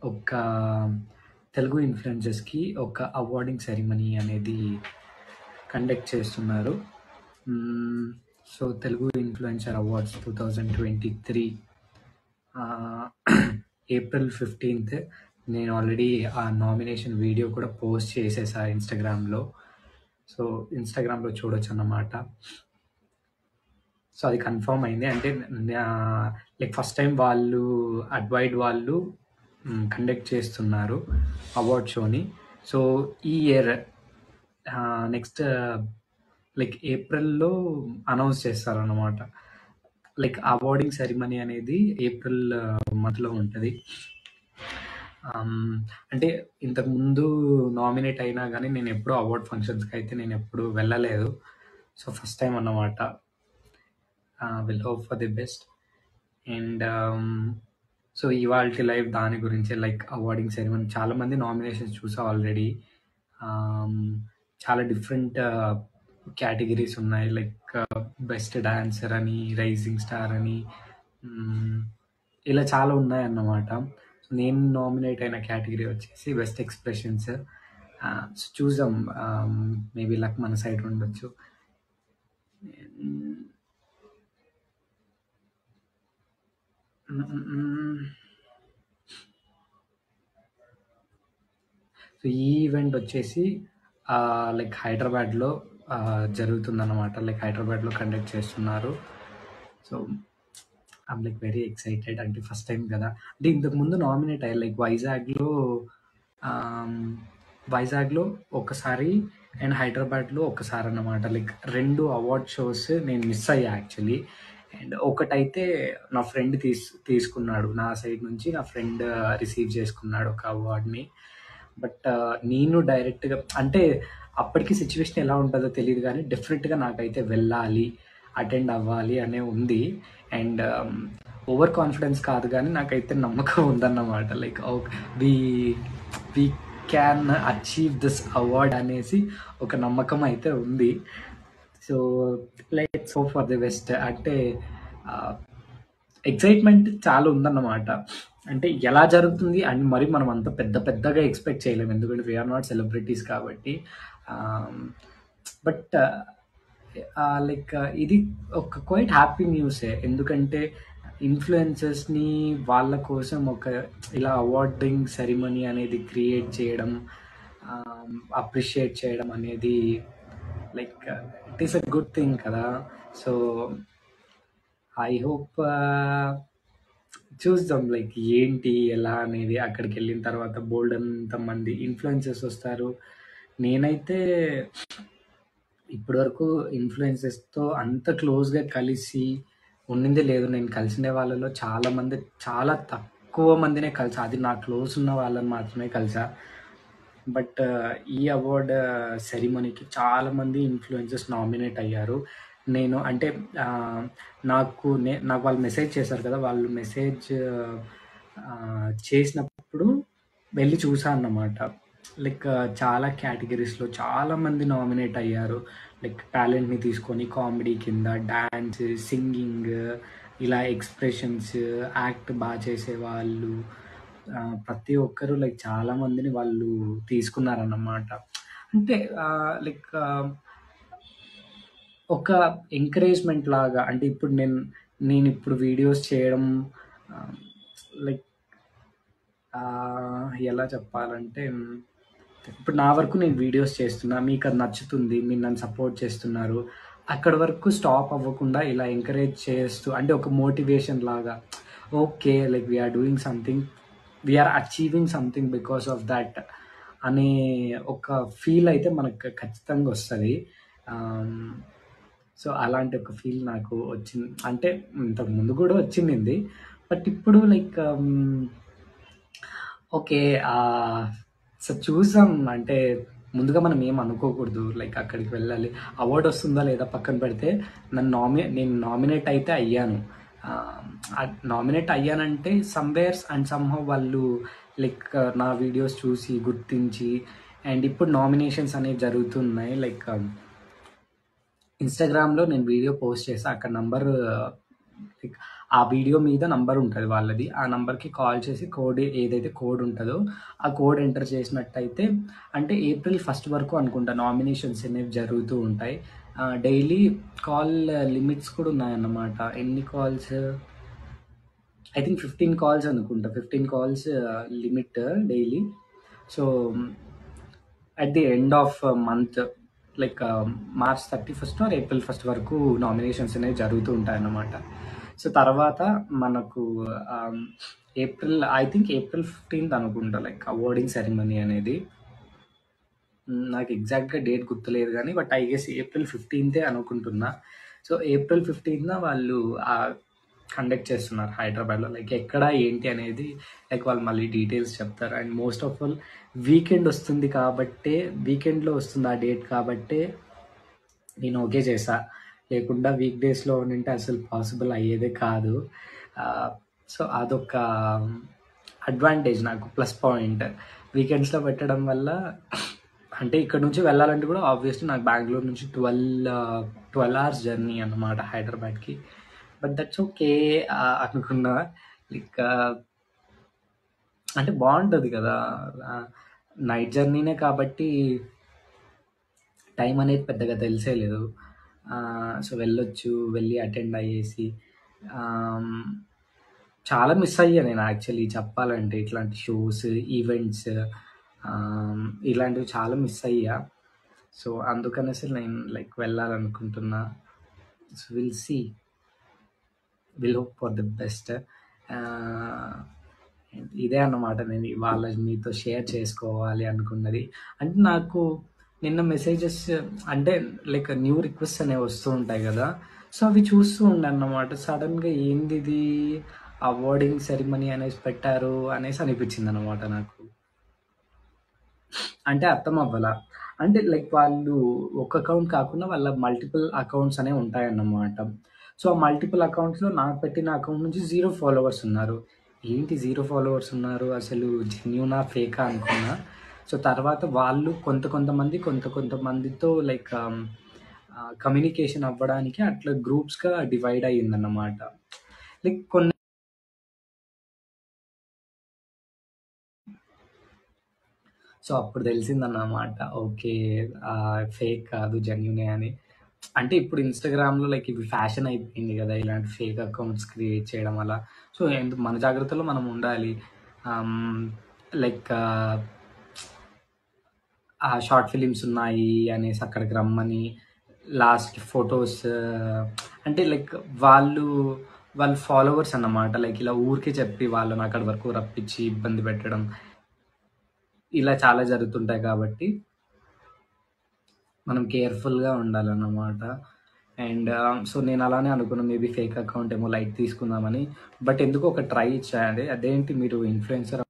ఒక తెలుగు ఇన్‌ఫ్లుయెన్సర్స్‌కి ఒక అవార్డింగ్ సెరమనీ అనేది కండక్ట్ చేస్తున్నారు. So, Telugu influencer awards 2023 April 15థ్ నేను ఆల్రెడీ ఆ నామినేషన్ వీడియో కూడా పోస్ట్ చేసేసా ఇన్‌స్టాగ్రామ్‌లో. సో, ఇన్‌స్టాగ్రామ్‌లో చూడొచ్చన్నమాట. సో, అది కన్ఫర్మ్ అయింది. అంటే లైక్ ఫస్ట్ టైం వాళ్ళు అడ్వైడ్ వాళ్ళు కండక్ట్ చేస్తున్నారు అవార్డ్ షోని. సో, ఈ ఇయర్ నెక్స్ట్ లైక్ ఏప్రిల్‌లో అనౌన్స్ చేస్తారన్నమాట. లైక్ అవార్డింగ్ సెరమనీ అనేది ఏప్రిల్ మంత్‌లో ఉంటది. అంటే ఇంతకుముందు నామినేట్ అయినా గానీ నేనెప్పుడూ అవార్డ్ ఫంక్షన్స్‌కైతే నేనెప్పుడూ వెళ్ళలేదు. సో, ఫస్ట్ టైమ్ అన్నమాట. Will hope for the best. And so, ఇవాల్టి లైవ్ దాని గురించే లైక్ అవార్డింగ్ సెరమనీ చాలా మంది నామినేషన్స్ చూసా ఆల్రెడీ. చాలా డిఫరెంట్ కేటగిరీస్ ఉన్నాయి. లైక్ బెస్ట్ డాన్సర్ అని, రైజింగ్ స్టార్ అని ఇలా చాలా ఉన్నాయన్నమాట. నేను నామినేట్ అయిన కేటగిరీ వచ్చేసి బెస్ట్ ఎక్స్‌ప్రెషన్స్. సో, చూద్దాం. మేబీ లక్ మన సైడ్ ఉండొచ్చు. సో, ఈ ఈవెంట్ వచ్చేసి లైక్ హైదరాబాద్‌లో జరుగుతుందన్నమాట. లైక్ హైదరాబాద్‌లో కండక్ట్ చేస్తున్నారు. So, I'm like very excited. అంటే ఫస్ట్ టైం కదా! అంటే ఇంతకుముందు నామినేట్ అయ్యా. లైక్ వైజాగ్‌లో ఒకసారి అండ్ హైదరాబాద్‌లో ఒకసారి అన్నమాట. లైక్ 2 అవార్డ్ షోస్ నేను మిస్ అయ్యా యాక్చువల్లీ. అండ్ ఒకటైతే నా ఫ్రెండ్ తీసుకున్నాడు. నా సైడ్ నుంచి నా ఫ్రెండ్ రిసీవ్ చేసుకున్నాడు ఒక అవార్డ్‌ని. బట్ నేను డైరెక్ట్‌గా అంటే అప్పటికి సిట్యుయేషన్ ఎలా ఉంటుందో తెలీదు గానీ డెఫినెట్‌గా నాకైతే వెళ్ళాలి, అటెండ్ అవ్వాలి అనే ఉంది. అండ్ ఓవర్ కాన్ఫిడెన్స్ కాదు గానీ నాకైతే నమ్మకం ఉందన్నమాట. Like we we can achieve this award అనేసి ఒక నమ్మకం అయితే ఉంది. So, let's hope for the best. అంటే ఎక్సైట్మెంట్ చాలా ఉందన్నమాట. అంటే ఎలా జరుగుతుంది అని మరి మనం అంత పెద్దగా ఎక్స్పెక్ట్ చేయలేము. ఎందుకంటే వీఆర్ నాట్ సెలబ్రిటీస్ కాబట్టి. బట్ లైక్ ఇది ఒక క్వైట్ హ్యాపీ న్యూసే. ఎందుకంటే ఇన్‌ఫ్లుయెన్సర్స్‌ని వాళ్ళ కోసం ఒక ఇలా అవార్డింగ్ సెరమనీ అనేది క్రియేట్ చేయడం, అప్రిషియేట్ చేయడం అనేది like it is a good thing కదా! సో, ఐ హోప్ చూద్దాం లైక్ ఏంటి, ఎలా అనేది. అక్కడికెళ్ళిన తర్వాత బోలెడంత మంది ఇన్‌ఫ్లుయెన్సర్స్ వస్తారు. నేనైతే ఇప్పటివరకు ఇన్‌ఫ్లుయెన్సర్స్‌తో అంత క్లోజ్‌గా కలిసి ఉండిందే లేదు. నేను కలిసిన వాళ్ళలో చాలా తక్కువ మందినే కలిసా. అది నా క్లోజ్ ఉన్న వాళ్ళని మాత్రమే కలిసా. బట్ ఈ అవార్డ్ సెరమనీకి చాలామంది ఇన్‌ఫ్లుయెన్సర్స్ నామినేట్ అయ్యారు. నేను అంటే నాకు వాళ్ళు మెసేజ్ చేశారు కదా! వాళ్ళు మెసేజ్ చేసినప్పుడు వెళ్ళి చూసా అన్నమాట. లైక్ చాలా కేటగిరీస్‌లో చాలామంది నామినేట్ అయ్యారు. లైక్ టాలెంట్‌ని తీసుకొని కామెడీ కింద, డాన్స్, సింగింగ్ ఇలా ఎక్స్‌ప్రెషన్స్, యాక్ట్ చేసేవాళ్ళు ప్రతి ఒక్కరు లైక్ చాలా మందిని వాళ్ళు తీసుకున్నారన్నమాట. అంటే లైక్ ఒక ఎంకరేజ్‌మెంట్ లాగా. అంటే ఇప్పుడు నేనిప్పుడు వీడియోస్ చేయడం లైక్ ఎలా చెప్పాలంటే ఇప్పుడు నా వరకు నేను వీడియోస్ చేస్తున్నా. మీకది నచ్చుతుంది. మీరు నన్ను సపోర్ట్ చేస్తున్నారు. అక్కడి వరకు స్టాప్ అవ్వకుండా ఇలా ఎంకరేజ్ చేస్తూ అంటే ఒక మోటివేషన్ లాగా okay. Like we are doing something. We are achieving something because of that అనే ఒక ఫీల్ అయితే మనకు ఖచ్చితంగా వస్తది. సో, అలాంటి ఒక ఫీల్ నాకు వచ్చింది. అంటే ఇంతకు ముందు కూడా వచ్చిండింది. బట్ ఇప్పుడు లైక్ ఓకే. సో, చూసాం. అంటే ముందుగా మనం ఏం అనుకోకూడదు. లైక్ అక్కడికి వెళ్ళాలి. అవార్డ్ వస్తుందా లేదా పక్కన పెడితే నేను నామినేట్ అయితే అయ్యాను. నామినేట్ అయ్యానంటే సమ్‌వేర్స్ అండ్ సమ్‌హౌ వాళ్ళు లైక్ నా వీడియోస్ చూసి గుర్తించి అండ్ ఇప్పుడు నామినేషన్స్ అనేవి జరుగుతున్నాయి. లైక్ ఇన్‌స్టాగ్రామ్‌లో నేను వీడియో పోస్ట్ చేశా. అక్కడ నంబర్ లైక్ ఆ వీడియో మీద నంబర్ ఉంటది వాళ్ళది. ఆ నంబర్‌కి కాల్ చేసి ఏదైతే కోడ్ ఉంటదో, ఆ కోడ్ ఎంటర్ చేసినట్టయితే అంటే ఏప్రిల్ 1 వరకు అనుకుంటా నామినేషన్స్ అనేవి జరుగుతూ ఉంటాయి. డైలీ కాల్ లిమిట్స్ కూడా ఉన్నాయన్నమాట. ఎన్ని కాల్స్ ఐ థింక్ 15 కాల్స్ అనుకుంటా. 15 calls limit daily. So, at the end of month like March 31 are April 1 వరకు నామినేషన్స్ అనేవి జరుగుతూ ఉంటాయన్నమాట. సో, తర్వాత మనకు ఐ థింక్ ఏప్రిల్ 15థ్ అనుకుంటా లైక్ అవార్డింగ్ సెరమనీ అనేది. నాకు ఎగ్జాక్ట్‌గా డేట్ గుర్తులేదు గానీ, బట్ ఐ గెస్ ఏప్రిల్ 15థే అనుకుంటున్నా. సో, ఏప్రిల్ 15న వాళ్ళు కండక్ట్ చేస్తున్నారు హైదరాబాద్‌లో. లైక్ ఎక్కడ, ఏంటి అనేది లైక్ వాళ్ళు మళ్ళీ డీటెయిల్స్ చెప్తారు. And most of all weekend వస్తుంది కాబట్టే, వీకెండ్‌లో వస్తుంది ఆ డేట్ కాబట్టే నేను ఓకే చేశా. లేకుండా వీక్ డేస్‌లో ఉండింటే అసలు పాసిబుల్ అయ్యేదే కాదు. సో, అదొక అడ్వాంటేజ్ నాకు, ప్లస్ పాయింట్. వీకెండ్స్‌లో పెట్టడం వల్ల అంటే ఇక్కడ నుంచి వెళ్ళాలంటే కూడా ఆబ్వియస్లీ నాకు బెంగుళూరు నుంచి 12 అవర్స్ జర్నీ అన్నమాట హైదరాబాద్‌కి. బట్ దట్స్ ఓకే అనుకున్నా. లైక్ అంటే బావుంటది కదా! నైట్ జర్నీనే కాబట్టి టైం అనేది పెద్దగా తెలిసేలేదు. సో, వెళ్ళొచ్చు, వెళ్ళి అటెండ్ అయ్యేసి చాలా మిస్ అయ్యా నేను యాక్చువల్లీ చెప్పాలంటే. ఇట్లాంటి షోస్, ఈవెంట్స్ ఇలాంటివి చాలా మిస్ అయ్యా. సో, అందుకనేసి నేను లైక్ వెళ్ళాలనుకుంటున్నా. So, will see. Will hope for the best. ఇదే అన్నమాట నేను ఇవాళ మీతో షేర్ చేసుకోవాలి అనుకున్నది. అంటే నాకు నిన్న మెసేజెస్ అంటే లైక్ న్యూ రిక్వెస్ట్స్ అనేవి వస్తూ ఉంటాయి కదా! సో, అవి చూస్తూ ఉండానన్నమాట. సడెన్‌గా ఏందిది అవార్డింగ్ సెరమనీ అనేసి పెట్టారు అనేసి అనిపించిందన్నమాట నాకు. అంటే అర్థం అవ్వలా. అంటే లైక్ వాళ్ళు ఒక అకౌంట్ కాకుండా వాళ్ళ మల్టిపుల్ అకౌంట్స్ అనేవి ఉంటాయన్నమాట. సో, ఆ మల్టిపుల్ అకౌంట్స్‌లో నాకు పెట్టిన అకౌంట్ నుంచి 0 ఫాలోవర్స్ ఉన్నారు. ఏంటి 0 ఫాలోవర్స్ ఉన్నారు, అసలు జెన్యూనా? ఫేకా? అనుకున్నా. సో, తర్వాత వాళ్ళు కొంతమందితో లైక్ కమ్యూనికేషన్ అవ్వడానికి అట్లా గ్రూప్స్‌గా డివైడ్ అయ్యిందన్నమాట. లైక్ సో, అప్పుడు తెలిసిందన్నమాట. ఓకే. ఫేక్ కాదు, జెన్యూనే అని. అంటే ఇప్పుడు ఇన్‌స్టాగ్రామ్‌లో లైక్ ఇవి ఫ్యాషన్ అయిపోయింది గదా! ఇలాంటి ఫేక్ అకౌంట్స్ క్రియేట్ చేయడం వల్ల. సో, మన జాగ్రత్తలో మనం ఉండాలి. లైక్ షార్ట్ ఫిలిమ్స్ ఉన్నాయి అనేసి అక్కడికి రమ్మని, లాస్ట్‌కి ఫోటోస్ అంటే లైక్ వాళ్ళు వాళ్ళ ఫాలోవర్స్ అన్నమాట. లైక్ ఇలా ఊరికే చెప్పి వాళ్ళని అక్కడి వరకు రప్పించి ఇబ్బంది పెట్టడం. ఇలా చాలా జరుగుతుంటాయి కాబట్టి మనం కేర్‌ఫుల్‌గా ఉండాలన్నమాట. అండ్ సో, నేను అలానే అనుకున్నా మేబీ ఫేక్ అకౌంట్ ఏమో లైట్ తీసుకుందామని. బట్ ఎందుకో ఒక ట్రై ఇచ్చా. అదేంటి మీరు ఇన్‌ఫ్లుయెన్సర్